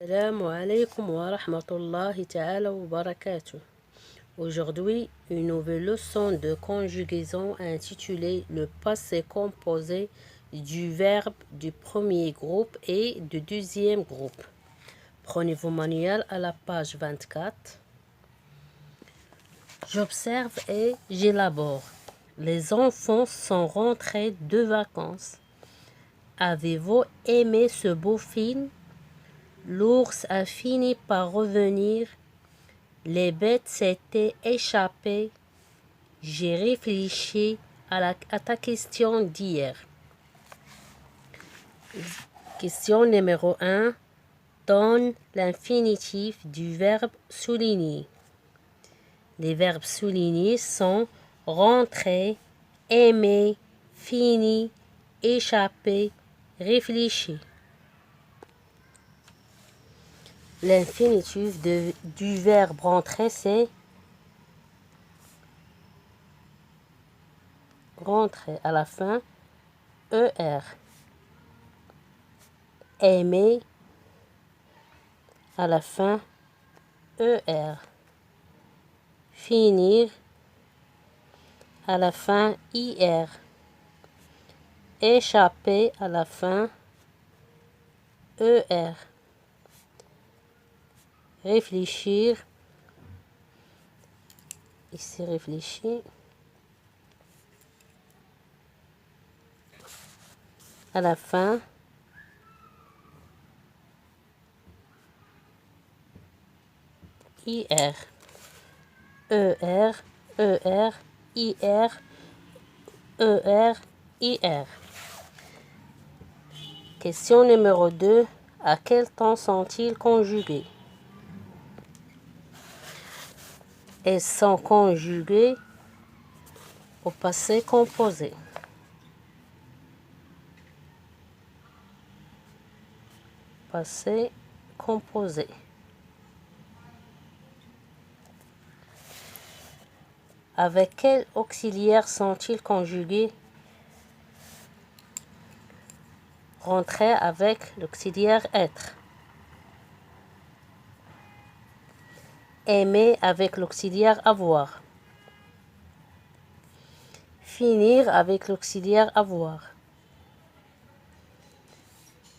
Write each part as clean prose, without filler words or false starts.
Assalamu alaikum wa rahmatullahi ta'ala wa barakatuh. Aujourd'hui, une nouvelle leçon de conjugaison intitulée Le passé composé du verbe du premier groupe et du deuxième groupe. Prenez vos manuels à la page 24. J'observe et j'élabore. Les enfants sont rentrés de vacances. Avez-vous aimé ce beau film? L'ours a fini par revenir. Les bêtes s'étaient échappées. J'ai réfléchi à ta question d'hier. Question numéro 1. Donne l'infinitif du verbe souligner. Les verbes soulignés sont rentrer, aimer, finir, échapper, réfléchir. L'infinitif du verbe rentrer, c'est rentrer à la fin, ER. Aimer à la fin, ER. Finir à la fin, IR. Échapper à la fin, ER. Réfléchir, ici réfléchir, à la fin, IR. ER, ER, IR, ER, IR. Question numéro 2. À quel temps sont-ils conjugués? Elles sont conjuguées au passé composé. Passé composé. Avec quel auxiliaire sont-ils conjugués? Rentrer avec l'auxiliaire être. Aimer avec l'auxiliaire avoir. Finir avec l'auxiliaire avoir.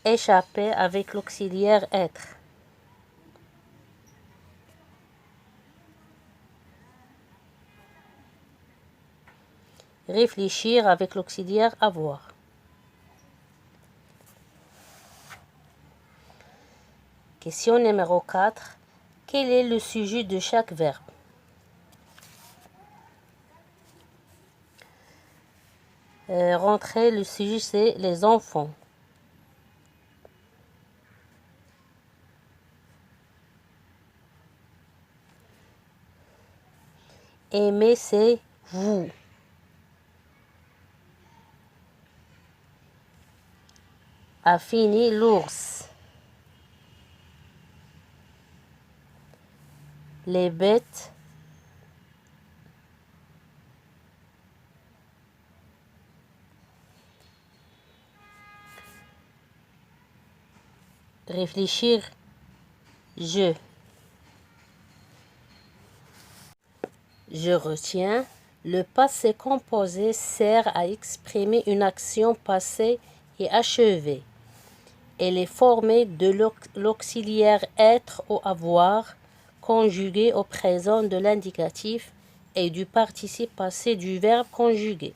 Échapper avec l'auxiliaire être. Réfléchir avec l'auxiliaire avoir. Question numéro 4. Quel est le sujet de chaque verbe? Rentrer, le sujet c'est les enfants. Aimer c'est vous. A fini l'ours. Les bêtes. Réfléchir, je retiens. Le passé composé sert à exprimer une action passée et achevée. Elle est formée de l'auxiliaire être ou avoir, conjugué au présent de l'indicatif et du participe passé du verbe conjugué.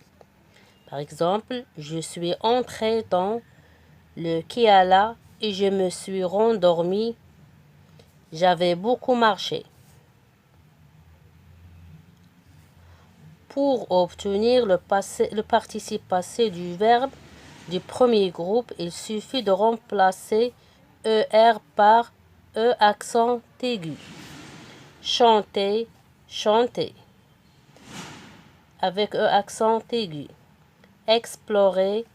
Par exemple, je suis entré dans le Kiala et je me suis rendormi. J'avais beaucoup marché. Pour obtenir le participe passé du verbe du premier groupe, il suffit de remplacer ER par E accent aigu. Chanter, chanter. Avec E accent aigu. Explorer,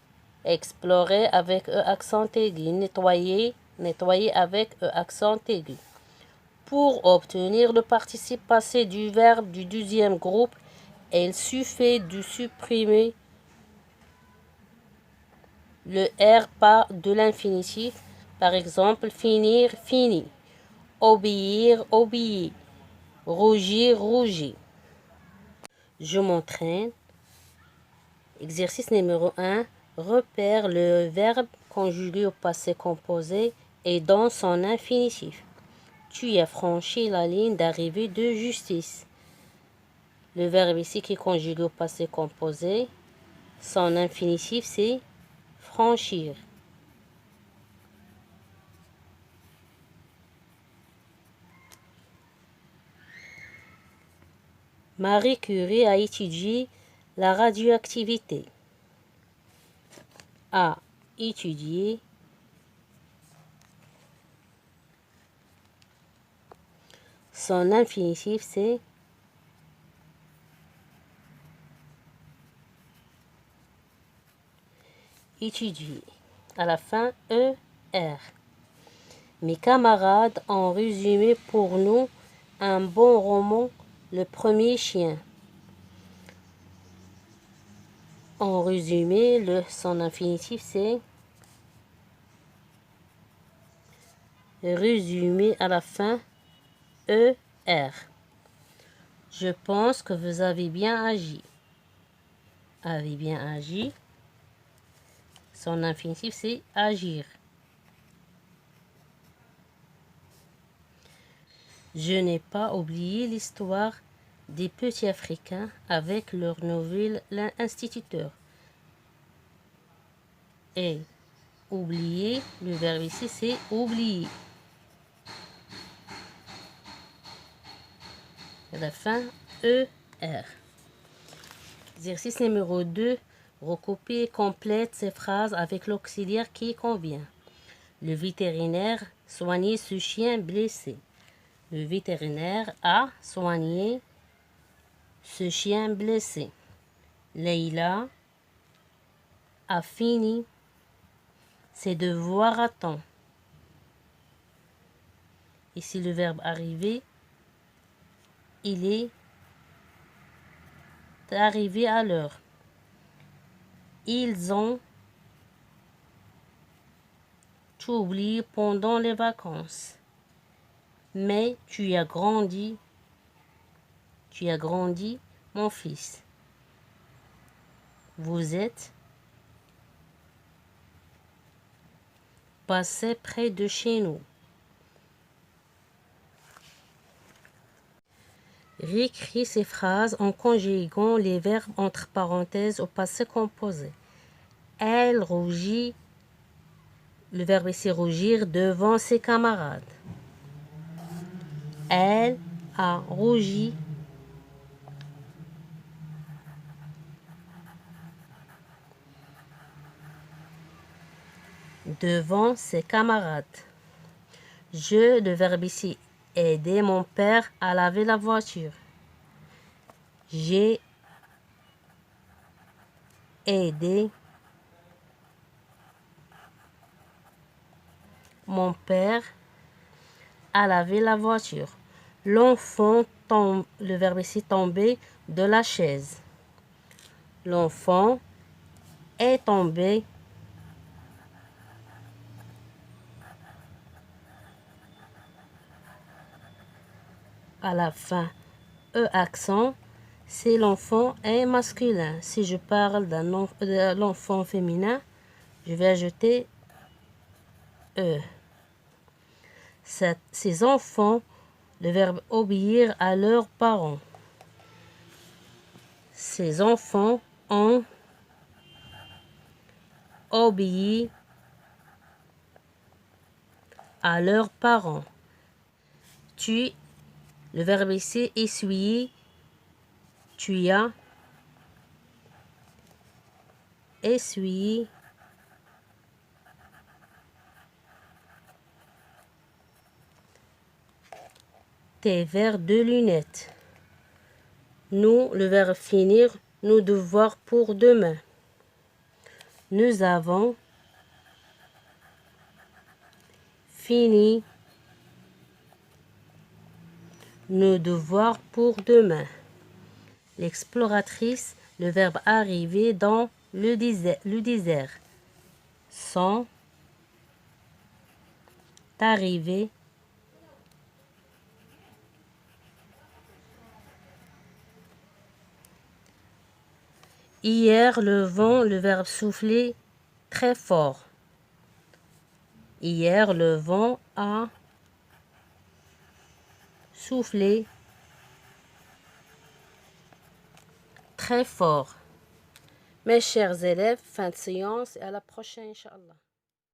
explorer avec E accent aigu. Nettoyer, nettoyer avec E accent aigu. Pour obtenir le participe passé du verbe du deuxième groupe, il suffit de supprimer le R par de l'infinitif Par exemple, finir, fini. Obéir, obéi. Rougir, rougit. Je m'entraîne. Exercice numéro 1. Repère le verbe conjugué au passé composé et dans son infinitif. Tu as franchi la ligne d'arrivée de justice. Le verbe ici qui est conjugué au passé composé, son infinitif c'est franchir. Marie Curie a étudié la radioactivité. A étudié son infinitif c'est étudier. À la fin, ER. Mes camarades ont résumé pour nous un bon roman, Le premier chien. En résumé, son infinitif c'est résumé à la fin, ER. Je pense que vous avez bien agi. Avez bien agi. Son infinitif c'est agir. Je n'ai pas oublié l'histoire des petits Africains avec leur nouvel instituteur. Et oublier, le verbe ici c'est oublier. À la fin, ER. Exercice numéro 2. Recopier et complète ces phrases avec l'auxiliaire qui convient. Le vétérinaire soignait ce chien blessé. Le vétérinaire a soigné ce chien blessé. Leïla a fini ses devoirs à temps. Ici le verbe arriver, il est arrivé à l'heure. Ils ont tout oublié pendant les vacances. Mais tu as grandi, mon fils. Vous êtes passé près de chez nous. Réécris ces phrases en conjuguant les verbes entre parenthèses au passé composé. Elle rougit, le verbe ici rougir, devant ses camarades. Elle a rougi devant ses camarades. Le verbe ici, aider mon père à laver la voiture. J'ai aidé mon père à laver la voiture. L'enfant tombe, le verbe ici tomber de la chaise. L'enfant est tombé à la fin. Accent, c'est l'enfant est masculin. Si je parle de l'enfant féminin, je vais ajouter ces enfants, le verbe obéir à leurs parents. Ces enfants ont obéi à leurs parents. Le verbe ici, essuyer, tu as essuyé tes verres de lunettes. Nous, le verbe finir, nos devoirs pour demain. Nous avons fini nos devoirs pour demain. L'exploratrice, le verbe arriver dans le désert. Sans arrivé. Hier, le vent, le verbe souffler, très fort. Hier, le vent a soufflé très fort. Mes chers élèves, fin de séance et à la prochaine, Inch'Allah.